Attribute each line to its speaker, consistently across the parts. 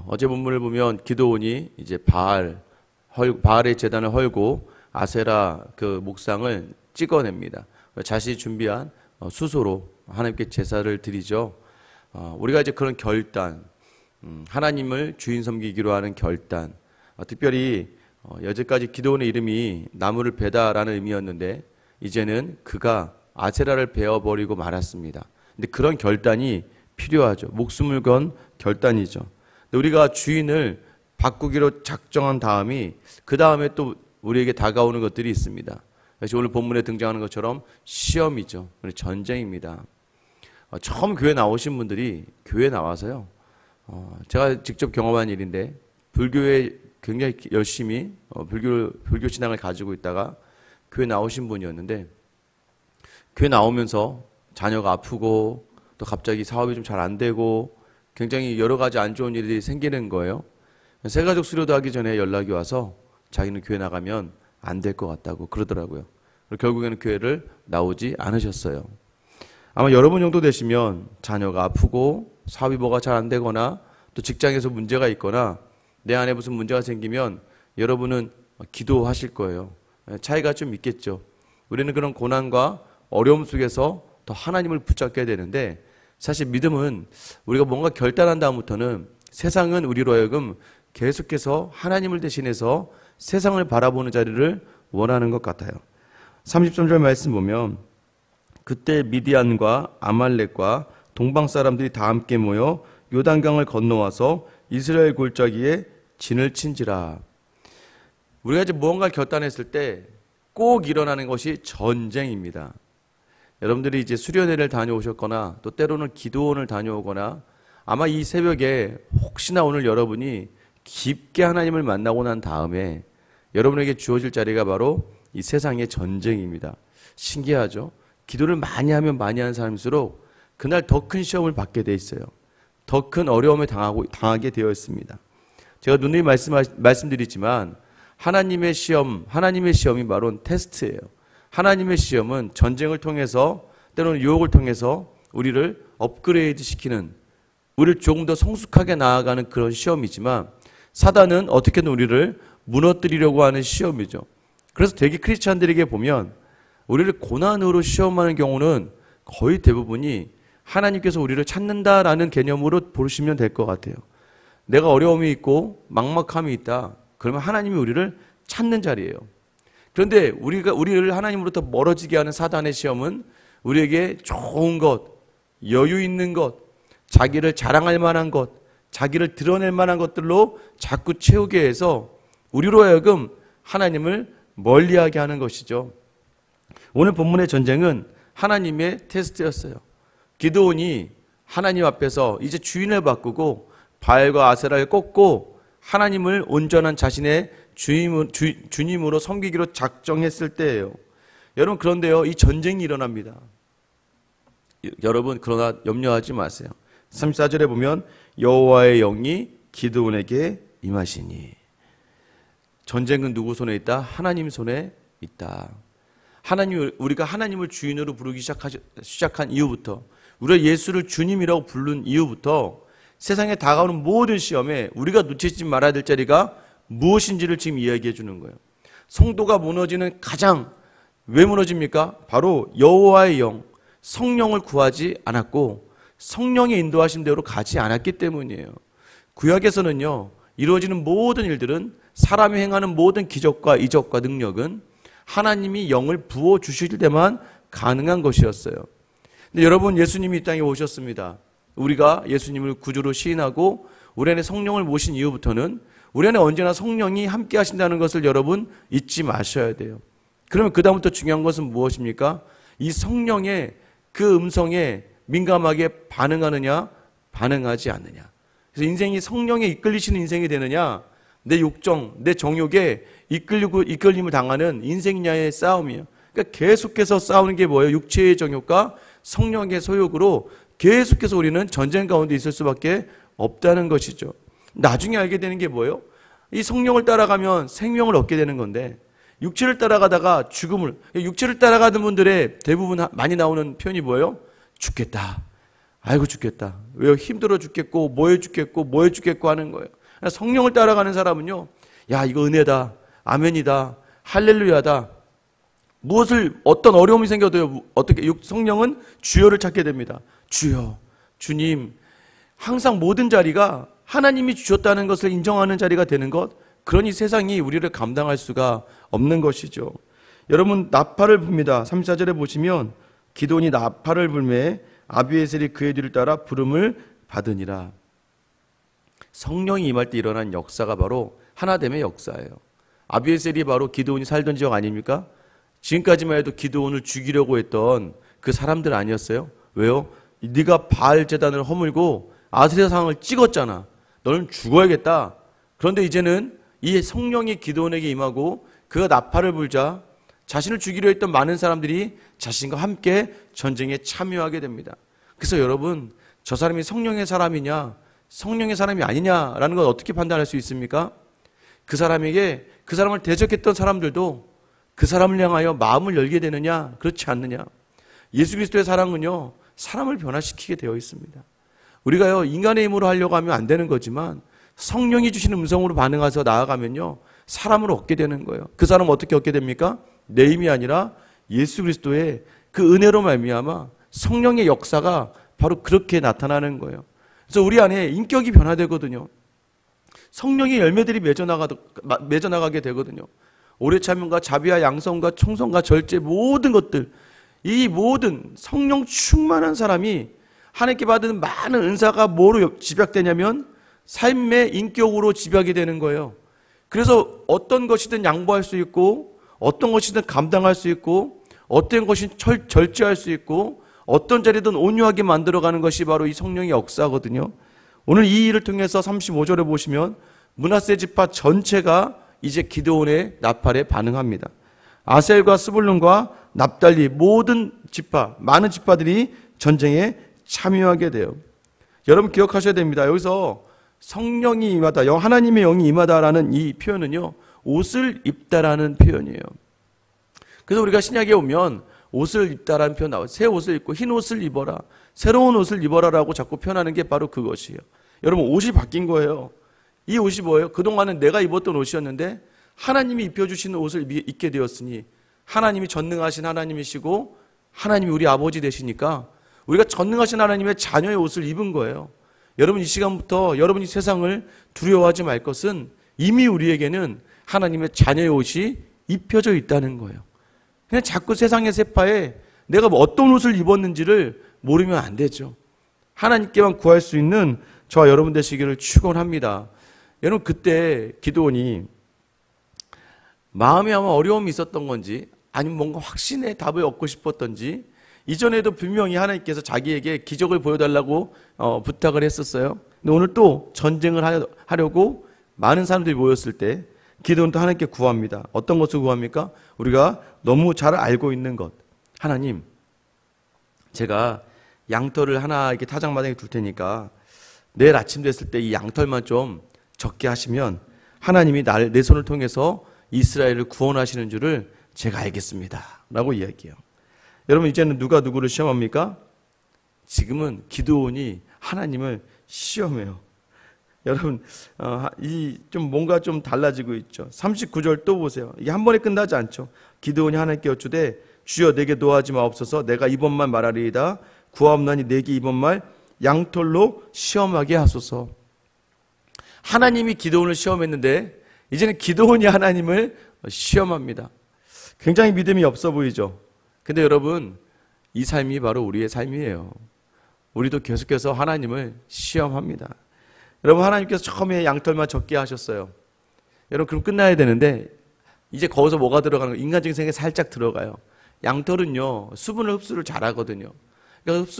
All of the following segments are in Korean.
Speaker 1: 어제 본문을 보면 기드온이 이제 바알의 제단을 헐고 아세라 그 목상을 찍어냅니다. 자신이 준비한 수소로 하나님께 제사를 드리죠. 우리가 이제 그런 결단, 하나님을 주인 섬기기로 하는 결단, 특별히 여태까지 기드온의 이름이 나무를 베다라는 의미였는데 이제는 그가 아세라를 베어버리고 말았습니다. 근데 그런 결단이 필요하죠. 목숨을 건 결단이죠. 근데 우리가 주인을 바꾸기로 작정한 다음이 그 다음에 또 우리에게 다가오는 것들이 있습니다. 그래서 오늘 본문에 등장하는 것처럼 시험이죠. 전쟁입니다. 처음 교회 나오신 분들이 교회 나와서요. 제가 직접 경험한 일인데 불교에 굉장히 열심히 불교 신앙을 가지고 있다가 교회 나오신 분이었는데 교회 나오면서 자녀가 아프고 또 갑자기 사업이 좀 잘 안 되고 굉장히 여러 가지 안 좋은 일이 생기는 거예요. 새가족 수료도 하기 전에 연락이 와서 자기는 교회 나가면 안 될 것 같다고 그러더라고요. 결국에는 교회를 나오지 않으셨어요. 아마 여러분 정도 되시면 자녀가 아프고 사업이 뭐가 잘 안 되거나 또 직장에서 문제가 있거나 내 안에 무슨 문제가 생기면 여러분은 기도하실 거예요. 차이가 좀 있겠죠. 우리는 그런 고난과 어려움 속에서 더 하나님을 붙잡게 되는데 사실 믿음은 우리가 뭔가 결단한 다음부터는 세상은 우리로 하여금 계속해서 하나님을 대신해서 세상을 바라보는 자리를 원하는 것 같아요. 33절 말씀 보면 그때 미디안과 아말렉과 동방 사람들이 다 함께 모여 요단강을 건너와서 이스라엘 골짜기에 진을 친지라. 우리가 이제 무언가를 결단했을 때 꼭 일어나는 것이 전쟁입니다. 여러분들이 이제 수련회를 다녀오셨거나 또 때로는 기도원을 다녀오거나 아마 이 새벽에 혹시나 오늘 여러분이 깊게 하나님을 만나고 난 다음에 여러분에게 주어질 자리가 바로 이 세상의 전쟁입니다. 신기하죠? 기도를 많이 하면 많이 하는 사람일수록 그날 더 큰 시험을 받게 돼 있어요. 더 큰 어려움에 당하게 되어 있습니다. 제가 누누이 말씀드리지만 하나님의 시험이 바로 테스트예요. 하나님의 시험은 전쟁을 통해서 때로는 유혹을 통해서 우리를 업그레이드 시키는 우리를 조금 더 성숙하게 나아가는 그런 시험이지만 사단은 어떻게든 우리를 무너뜨리려고 하는 시험이죠. 그래서 대개 크리스찬들에게 보면 우리를 고난으로 시험하는 경우는 거의 대부분이 하나님께서 우리를 찾는다라는 개념으로 보시면 될 것 같아요. 내가 어려움이 있고 막막함이 있다. 그러면 하나님이 우리를 찾는 자리예요. 그런데 우리를 하나님으로부터 멀어지게 하는 사단의 시험은 우리에게 좋은 것, 여유 있는 것, 자기를 자랑할 만한 것, 자기를 드러낼 만한 것들로 자꾸 채우게 해서 우리로 하여금 하나님을 멀리하게 하는 것이죠. 오늘 본문의 전쟁은 하나님의 테스트였어요. 기드온이 하나님 앞에서 이제 주인을 바꾸고 바알과 아세라를 꺾고 하나님을 온전한 자신의 주님으로 섬기기로 작정했을 때예요. 여러분 그런데요, 이 전쟁이 일어납니다. 여러분 그러나 염려하지 마세요. 34절에 보면 여호와의 영이 기드온에게 임하시니. 전쟁은 누구 손에 있다? 하나님 손에 있다. 우리가 하나님을 주인으로 부르기 시작한 이후부터, 우리가 예수를 주님이라고 부른 이후부터 세상에 다가오는 모든 시험에 우리가 놓치지 말아야 될 자리가 무엇인지를 지금 이야기해 주는 거예요. 성도가 무너지는 왜 무너집니까? 바로 여호와의 영, 성령을 구하지 않았고 성령의 인도하신 대로 가지 않았기 때문이에요. 구약에서는요, 이루어지는 모든 일들은 사람이 행하는 모든 기적과 이적과 능력은 하나님이 영을 부어주실 때만 가능한 것이었어요. 근데 여러분, 예수님이 이 땅에 오셨습니다. 우리가 예수님을 구주로 시인하고 우리 안에 성령을 모신 이후부터는 우리 안에 언제나 성령이 함께 하신다는 것을 여러분 잊지 마셔야 돼요. 그러면 그 다음부터 중요한 것은 무엇입니까? 이 성령의 그 음성에 민감하게 반응하느냐, 반응하지 않느냐. 그래서 인생이 성령에 이끌리시는 인생이 되느냐, 내 욕정, 내 정욕에 이끌림을 당하는 인생냐의 싸움이에요. 그러니까 계속해서 싸우는 게 뭐예요? 육체의 정욕과 성령의 소욕으로 계속해서 우리는 전쟁 가운데 있을 수밖에 없다는 것이죠. 나중에 알게 되는 게 뭐예요? 이 성령을 따라가면 생명을 얻게 되는 건데 육체를 따라가다가 육체를 따라가는 분들의 대부분 많이 나오는 표현이 뭐예요? 죽겠다. 아이고 죽겠다. 왜요? 힘들어 죽겠고 뭐해 죽겠고 뭐해 죽겠고 하는 거예요. 성령을 따라가는 사람은요, 야 이거 은혜다, 아멘이다, 할렐루야다. 무엇을 어떤 어려움이 생겨도요, 어떻게 성령은 주여를 찾게 됩니다. 주여, 주님. 항상 모든 자리가 하나님이 주셨다는 것을 인정하는 자리가 되는 것, 그러니 세상이 우리를 감당할 수가 없는 것이죠. 여러분, 나팔을 붑니다. 34절에 보시면 기드온이 나팔을 불매 아비에셀이 그의 뒤를 따라 부름을 받으니라. 성령이 임할 때 일어난 역사가 바로 하나됨의 역사예요. 아비에셀이 바로 기드온이 살던 지역 아닙니까? 지금까지만 해도 기드온을 죽이려고 했던 그 사람들 아니었어요? 왜요? 네가 바알 제단을 허물고 아세라 상을 찍었잖아. 너는 죽어야겠다. 그런데 이제는 이 성령이 기드온에게 임하고 그가 나팔을 불자 자신을 죽이려 했던 많은 사람들이 자신과 함께 전쟁에 참여하게 됩니다. 그래서 여러분, 저 사람이 성령의 사람이냐 성령의 사람이 아니냐라는 걸 어떻게 판단할 수 있습니까? 그 사람에게 그 사람을 대적했던 사람들도 그 사람을 향하여 마음을 열게 되느냐 그렇지 않느냐. 예수 그리스도의 사랑은요, 사람을 변화시키게 되어 있습니다. 우리가요, 인간의 힘으로 하려고 하면 안 되는 거지만 성령이 주시는 음성으로 반응해서 나아가면요, 사람을 얻게 되는 거예요. 그 사람은 어떻게 얻게 됩니까? 내 힘이 아니라 예수 그리스도의 그 은혜로 말미암아 성령의 역사가 바로 그렇게 나타나는 거예요. 그래서 우리 안에 인격이 변화되거든요. 성령의 열매들이 맺어나가게 되거든요. 오래 참음과 자비와 양성과 충성과 절제, 모든 것들, 이 모든 성령 충만한 사람이 하나님께 받은 많은 은사가 뭐로 집약되냐면 삶의 인격으로 집약이 되는 거예요. 그래서 어떤 것이든 양보할 수 있고, 어떤 것이든 감당할 수 있고, 어떤 것이 절제할 수 있고, 어떤 자리든 온유하게 만들어가는 것이 바로 이 성령의 역사거든요. 오늘 이 일을 통해서 35절에 보시면 므낫세 지파 전체가 이제 기드온의 나팔에 반응합니다. 아셀과 스불룬과 납달리 모든 지파, 많은 지파들이 전쟁에 참여하게 돼요. 여러분 기억하셔야 됩니다. 여기서 성령이 임하다, 하나님의 영이 임하다라는 이 표현은요, 옷을 입다라는 표현이에요. 그래서 우리가 신약에 오면 옷을 입다라는 표현 나와요. 새 옷을 입고 흰 옷을 입어라, 새로운 옷을 입어라라고 자꾸 표현하는 게 바로 그것이에요. 여러분, 옷이 바뀐 거예요. 이 옷이 뭐예요? 그동안은 내가 입었던 옷이었는데 하나님이 입혀주시는 옷을 입게 되었으니, 하나님이 전능하신 하나님이시고 하나님이 우리 아버지 되시니까 우리가 전능하신 하나님의 자녀의 옷을 입은 거예요. 여러분, 이 시간부터 여러분이 세상을 두려워하지 말 것은 이미 우리에게는 하나님의 자녀의 옷이 입혀져 있다는 거예요. 그냥 자꾸 세상의 세파에 내가 어떤 옷을 입었는지를 모르면 안 되죠. 하나님께만 구할 수 있는 저와 여러분 되시기를 축원합니다. 여러분, 그때 기드온이 마음에 아마 어려움이 있었던 건지 아니면 뭔가 확신의 답을 얻고 싶었던지, 이전에도 분명히 하나님께서 자기에게 기적을 보여달라고 부탁을 했었어요. 근데 오늘 또 전쟁을 하려고 많은 사람들이 모였을 때 기드온도 하나님께 구합니다. 어떤 것을 구합니까? 우리가 너무 잘 알고 있는 것. 하나님, 제가 양털을 하나 이렇게 타작마당에 둘 테니까 내일 아침 됐을 때 이 양털만 좀 적게 하시면 하나님이 내 손을 통해서 이스라엘을 구원하시는 줄을 제가 알겠습니다 라고 이야기해요. 여러분, 이제는 누가 누구를 시험합니까? 지금은 기드온이 하나님을 시험해요. 여러분, 좀 뭔가 좀 달라지고 있죠. 39절 또 보세요. 이게 한 번에 끝나지 않죠. 기드온이 하나님께 여쭈되 주여 내게 노하지 마옵소서. 내가 이번만 말하리이다. 구하옵나니 내게 이번 말 양털로 시험하게 하소서. 하나님이 기드온을 시험했는데 이제는 기드온이 하나님을 시험합니다. 굉장히 믿음이 없어 보이죠. 근데 여러분, 이 삶이 바로 우리의 삶이에요. 우리도 계속해서 하나님을 시험합니다. 여러분, 하나님께서 처음에 양털만 적게 하셨어요. 여러분, 그럼 끝나야 되는데 이제 거기서 뭐가 들어가는 거예요? 인간적인 생각이 살짝 들어가요. 양털은요, 수분을 흡수를 잘하거든요. 그러니까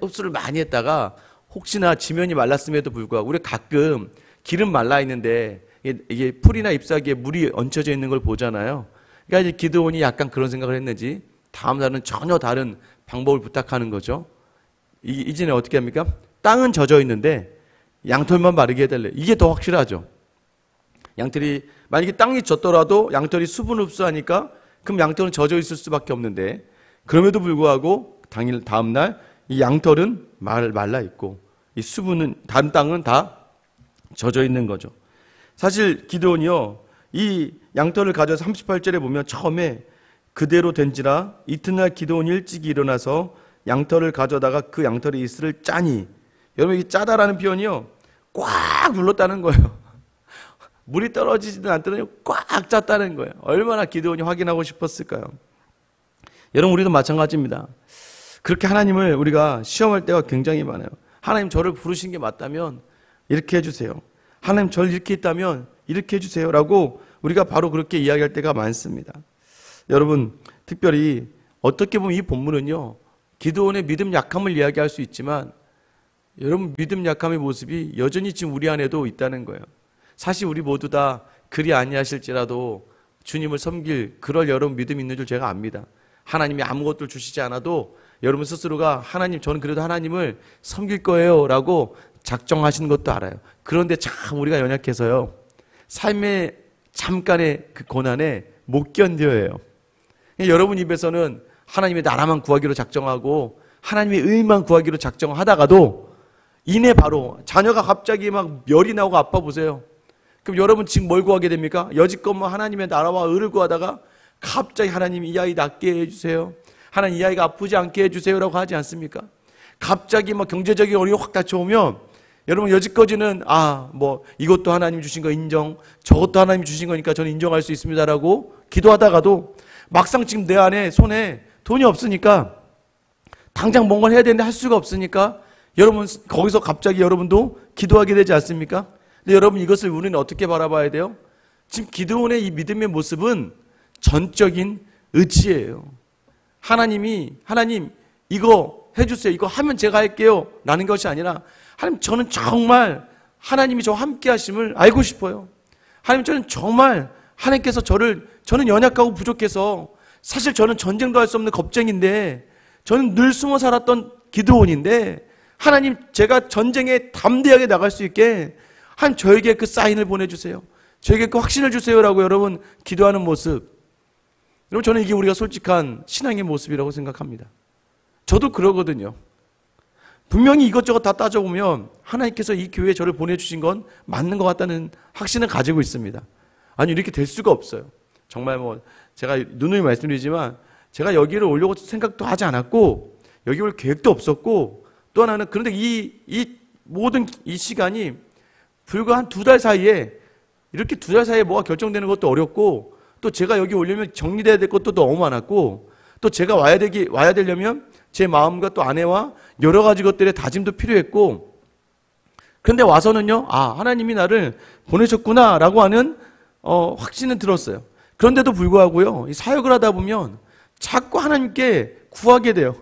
Speaker 1: 흡수를 많이 했다가 혹시나 지면이 말랐음에도 불구하고, 우리 가끔 기름 말라 있는데 이게 풀이나 잎사귀에 물이 얹혀져 있는 걸 보잖아요. 그러니까 이제 기드온이 약간 그런 생각을 했는지 다음 날은 전혀 다른 방법을 부탁하는 거죠. 이제는 어떻게 합니까? 땅은 젖어 있는데 양털만 마르게 해달래. 이게 더 확실하죠. 양털이 만약에 땅이 젖더라도 양털이 수분을 흡수하니까 그럼 양털은 젖어 있을 수밖에 없는데, 그럼에도 불구하고 다음 날 이 양털은 말라 있고 이 수분은 다른 땅은 다 젖어 있는 거죠. 사실 기드온이요, 이 양털을 가져서 38절에 보면 처음에 그대로 된지라 이튿날 기드온이 일찍 일어나서 양털을 가져다가 그 양털에 이슬을 짜니, 여러분 이 짜다라는 표현이요 꽉 눌렀다는 거예요. 물이 떨어지지도 않더니 꽉 짰다는 거예요. 얼마나 기드온이 확인하고 싶었을까요? 여러분 우리도 마찬가지입니다. 그렇게 하나님을 우리가 시험할 때가 굉장히 많아요. 하나님 저를 부르신 게 맞다면 이렇게 해주세요. 하나님 저를 이렇게 했다면 이렇게 해주세요 라고 우리가 바로 그렇게 이야기할 때가 많습니다. 여러분 특별히 어떻게 보면 이 본문은요 기드온의 믿음 약함을 이야기할 수 있지만 여러분 믿음 약함의 모습이 여전히 지금 우리 안에도 있다는 거예요. 사실 우리 모두 다 그리 아니하실지라도 주님을 섬길 그럴 여러분 믿음이 있는 줄 제가 압니다. 하나님이 아무것도 주시지 않아도 여러분 스스로가 하나님 저는 그래도 하나님을 섬길 거예요 라고 작정하시는 것도 알아요. 그런데 참 우리가 연약해서요 삶의 잠깐의 그 고난에 못 견뎌요. 여러분 입에서는 하나님의 나라만 구하기로 작정하고 하나님의 의만 구하기로 작정하다가도 이내 바로 자녀가 갑자기 막 열이 나오고 아파 보세요. 그럼 여러분 지금 뭘 구하게 됩니까? 여지껏 뭐 하나님의 나라와 의를 구하다가 갑자기 하나님 이 아이 낫게 해주세요. 하나님 이 아이가 아프지 않게 해주세요라고 하지 않습니까? 갑자기 뭐 경제적인 어려움이 확 닥쳐오면 여러분 여지까지는 뭐 이것도 하나님 주신 거 인정, 저것도 하나님 주신 거니까 저는 인정할 수 있습니다라고 기도하다가도 막상 지금 내 안에 손에 돈이 없으니까 당장 뭔가를 해야 되는데 할 수가 없으니까 여러분 거기서 갑자기 여러분도 기도하게 되지 않습니까? 근데 여러분 이것을 우리는 어떻게 바라봐야 돼요? 지금 기드온의 이 믿음의 모습은 전적인 의지예요. 하나님 이거 해주세요. 이거 하면 제가 할게요. 라는 것이 아니라 하나님 저는 정말 하나님이 저와 함께 하심을 알고 싶어요. 하나님 저는 정말 하나님께서 저는 연약하고 부족해서 사실 저는 전쟁도 할 수 없는 겁쟁인데 저는 늘 숨어 살았던 기드온인데 하나님 제가 전쟁에 담대하게 나갈 수 있게 하나님 저에게 그 사인을 보내주세요. 저에게 그 확신을 주세요라고 여러분 기도하는 모습, 여러분 저는 이게 우리가 솔직한 신앙의 모습이라고 생각합니다. 저도 그러거든요. 분명히 이것저것 다 따져보면 하나님께서 이 교회에 저를 보내주신 건 맞는 것 같다는 확신을 가지고 있습니다. 아니 이렇게 될 수가 없어요. 정말 뭐 제가 누누이 말씀드리지만 제가 여기를 오려고 생각도 하지 않았고 여기 올 계획도 없었고 또 하나는 그런데 이 모든 이 시간이 불과 한 2달 사이에 이렇게 2달 사이에 뭐가 결정되는 것도 어렵고 또 제가 여기 오려면 정리돼야 될 것도 너무 많았고 또 제가 와야 되려면 제 마음과 또 아내와 여러 가지 것들의 다짐도 필요했고 그런데 와서는요 하나님이 나를 보내셨구나 라고 하는 확신은 들었어요. 그런데도 불구하고요 이 사역을 하다 보면 자꾸 하나님께 구하게 돼요.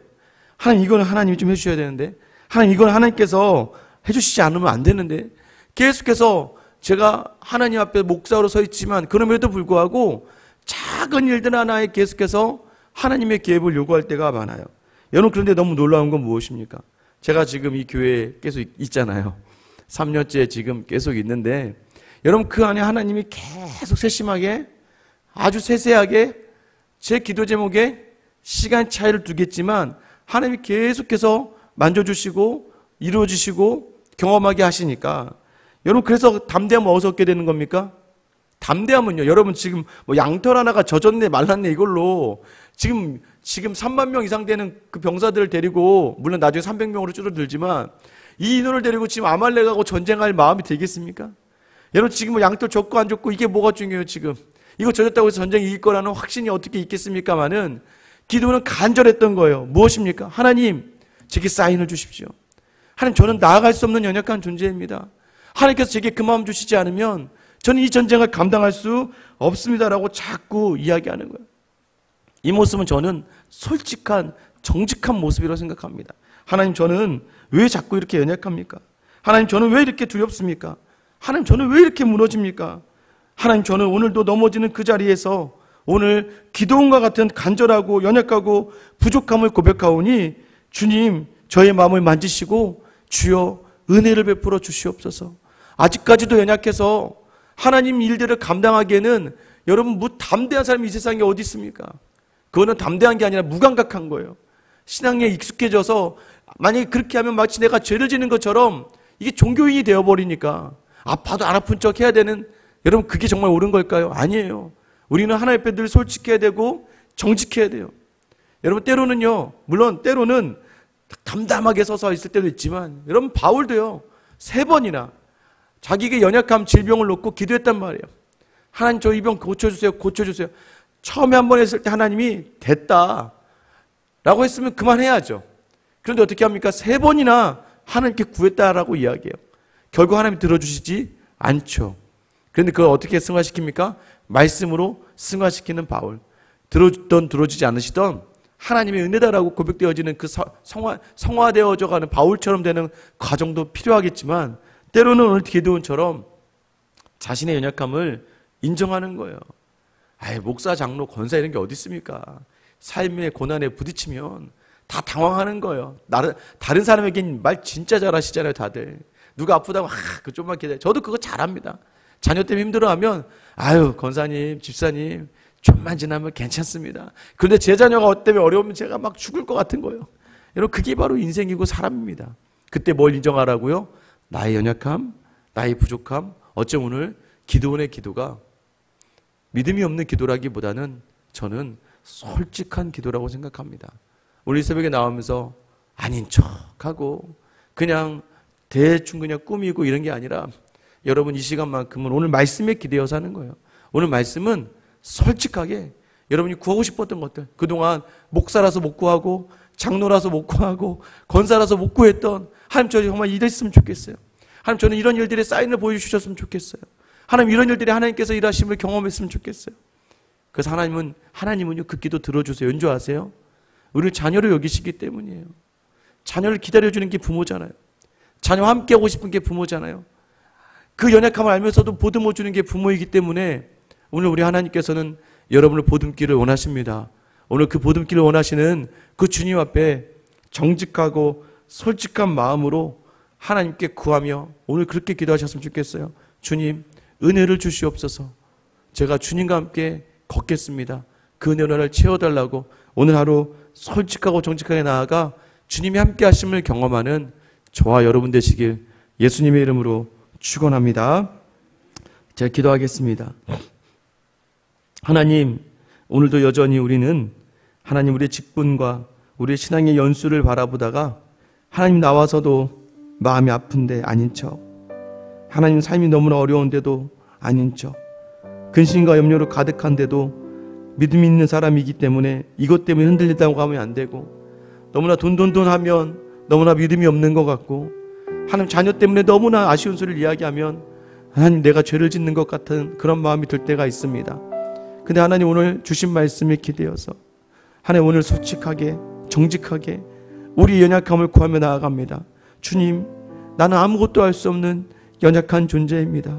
Speaker 1: 하나님 이거는 하나님이 좀 해주셔야 되는데 하나님 이건 하나님께서 해주시지 않으면 안 되는데 계속해서 제가 하나님 앞에 목사로 서 있지만 그럼에도 불구하고 작은 일들 하나에 계속해서 하나님의 개입을 요구할 때가 많아요. 여러분 그런데 너무 놀라운 건 무엇입니까? 제가 지금 이 교회에 계속 있잖아요. 3년째 지금 계속 있는데 여러분 그 안에 하나님이 계속 세심하게 아주 세세하게 제 기도 제목에 시간 차이를 두겠지만 하나님이 계속해서 만져주시고 이루어주시고 경험하게 하시니까 여러분 그래서 담대함을 어디서 얻게 되는 겁니까? 담대함은요 여러분 지금 뭐 양털 하나가 젖었네 말랐네 이걸로 지금 3만 명 이상 되는 그 병사들을 데리고 물론 나중에 300명으로 줄어들지만 이 인원을 데리고 지금 아말렉하고 전쟁할 마음이 되겠습니까? 여러분 지금 뭐 양털 젖고 안 젖고 이게 뭐가 중요해요 지금? 이거 젖었다고 해서 전쟁이 이길 거라는 확신이 어떻게 있겠습니까마는 기도는 간절했던 거예요. 무엇입니까? 하나님 제게 사인을 주십시오. 하나님 저는 나아갈 수 없는 연약한 존재입니다. 하나님께서 제게 그 마음 주시지 않으면 저는 이 전쟁을 감당할 수 없습니다라고 자꾸 이야기하는 거예요. 이 모습은 저는 솔직한 정직한 모습이라고 생각합니다. 하나님 저는 왜 자꾸 이렇게 연약합니까? 하나님 저는 왜 이렇게 두렵습니까? 하나님 저는 왜 이렇게 무너집니까? 하나님 저는 오늘도 넘어지는 그 자리에서 오늘 기도원과 같은 간절하고 연약하고 부족함을 고백하오니 주님 저의 마음을 만지시고 주여 은혜를 베풀어 주시옵소서. 아직까지도 연약해서 하나님 일들을 감당하기에는 여러분 담대한 사람이 이 세상에 어디 있습니까? 그거는 담대한 게 아니라 무감각한 거예요. 신앙에 익숙해져서 만약에 그렇게 하면 마치 내가 죄를 지는 것처럼 이게 종교인이 되어버리니까 아파도 안 아픈 척 해야 되는, 여러분 그게 정말 옳은 걸까요? 아니에요. 우리는 하나님 앞에 늘 솔직해야 되고 정직해야 돼요. 여러분 때로는요, 물론 때로는 담담하게 서서 있을 때도 있지만, 여러분 바울도요 3번이나 자기에게 연약함, 질병을 놓고 기도했단 말이에요. 하나님 저 이 병 고쳐주세요, 고쳐주세요. 처음에 한 번 했을 때 하나님이 됐다 라고 했으면 그만해야죠. 그런데 어떻게 합니까? 3번이나 하나님께 구했다라고 이야기해요. 결국 하나님이 들어주시지 않죠. 그런데 그걸 어떻게 승화시킵니까? 말씀으로 승화시키는 바울. 들어주던 들어주지 않으시던 하나님의 은혜다라고 고백되어지는 그 성화되어져 가는 바울처럼 되는 과정도 필요하겠지만, 때로는 오늘 기드온처럼 자신의 연약함을 인정하는 거예요. 아이, 목사, 장로, 권사 이런 게 어디 있습니까? 삶의 고난에 부딪히면 다 당황하는 거예요. 다른 사람에겐 말 진짜 잘하시잖아요, 다들. 누가 아프다고 그 좀만 기다려. 저도 그거 잘합니다. 자녀 때문에 힘들어하면 아유, 권사님, 집사님 좀만 지나면 괜찮습니다. 그런데 제 자녀가 때문에 어려우면 제가 막 죽을 것 같은 거예요. 여러분 그게 바로 인생이고 사람입니다. 그때 뭘 인정하라고요? 나의 연약함, 나의 부족함. 어쩜 오늘 기드온의 기도가 믿음이 없는 기도라기보다는 저는 솔직한 기도라고 생각합니다. 오늘 이 새벽에 나오면서 아닌 척하고 그냥 대충 그냥 꾸미고 이런 게 아니라, 여러분 이 시간만큼은 오늘 말씀에 기대어서 하는 거예요. 오늘 말씀은 솔직하게 여러분이 구하고 싶었던 것들, 그동안 목사라서 못 구하고 장로라서 못 구하고 권사라서 못 구했던, 하나님 저 정말 이랬으면 좋겠어요. 하나님 저는 이런 일들의 사인을 보여주셨으면 좋겠어요. 하나님 이런 일들에 하나님께서 일하심을 경험했으면 좋겠어요. 그래서 하나님은요 그 기도 들어주세요. 연주하세요. 우리를 자녀로 여기시기 때문이에요. 자녀를 기다려주는 게 부모잖아요. 자녀와 함께하고 싶은 게 부모잖아요. 그 연약함을 알면서도 보듬어 주는 게 부모이기 때문에 오늘 우리 하나님께서는 여러분을 보듬기를 원하십니다. 오늘 그 보듬기를 원하시는 그 주님 앞에 정직하고 솔직한 마음으로 하나님께 구하며 오늘 그렇게 기도하셨으면 좋겠어요. 주님, 은혜를 주시옵소서. 제가 주님과 함께 걷겠습니다. 그 은혜를 채워달라고 오늘 하루 솔직하고 정직하게 나아가 주님이 함께 하심을 경험하는 저와 여러분 되시길 예수님의 이름으로 축원합니다. 제가 기도하겠습니다. 하나님, 오늘도 여전히 우리는 하나님 우리의 직분과 우리의 신앙의 연수를 바라보다가 하나님 나와서도 마음이 아픈데 아닌 척, 하나님 삶이 너무나 어려운데도 아닌 척, 근심과 염려로 가득한데도 믿음이 있는 사람이기 때문에 이것 때문에 흔들린다고 하면 안 되고, 너무나 돈 하면 너무나 믿음이 없는 것 같고, 하나님 자녀 때문에 너무나 아쉬운 소리를 이야기하면 하나님 내가 죄를 짓는 것 같은 그런 마음이 들 때가 있습니다. 근데 하나님 오늘 주신 말씀에 기대어서 하나님 오늘 솔직하게 정직하게 우리 연약함을 구하며 나아갑니다. 주님, 나는 아무것도 할 수 없는 연약한 존재입니다.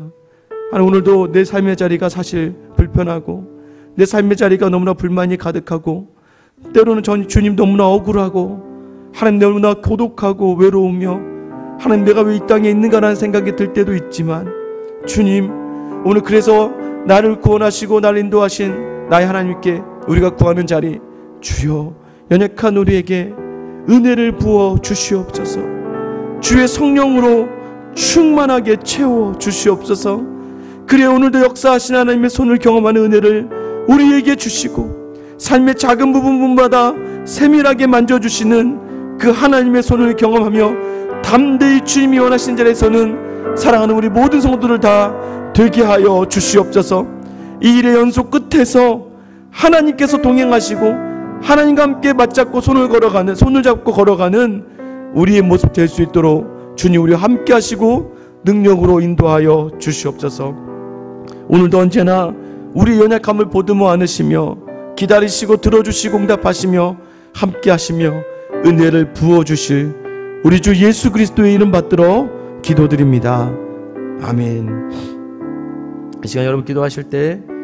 Speaker 1: 하나님 오늘도 내 삶의 자리가 사실 불편하고 내 삶의 자리가 너무나 불만이 가득하고 때로는 주님 너무나 억울하고 하나님 너무나 고독하고 외로우며 하나님 내가 왜 이 땅에 있는가라는 생각이 들 때도 있지만, 주님 오늘 그래서 나를 구원하시고 나를 인도하신 나의 하나님께 우리가 구하는 자리, 주여 연약한 우리에게 은혜를 부어 주시옵소서. 주의 성령으로 충만하게 채워 주시옵소서. 그래 오늘도 역사하신 하나님의 손을 경험하는 은혜를 우리에게 주시고 삶의 작은 부분마다 세밀하게 만져주시는 그 하나님의 손을 경험하며 담대히 주님이 원하신 자리에서는 사랑하는 우리 모든 성도들 다 되게 하여 주시옵소서. 이 일의 연속 끝에서 하나님께서 동행하시고 하나님과 함께 맞잡고 손을 잡고 걸어가는 우리의 모습 될 수 있도록 주님 우리와 함께 하시고 능력으로 인도하여 주시옵소서. 오늘도 언제나 우리 연약함을 보듬어 안으시며 기다리시고 들어주시고 응답하시며 함께 하시며 은혜를 부어주실 우리 주 예수 그리스도의 이름 받들어 기도드립니다. 아멘. 이 시간 여러분 기도하실 때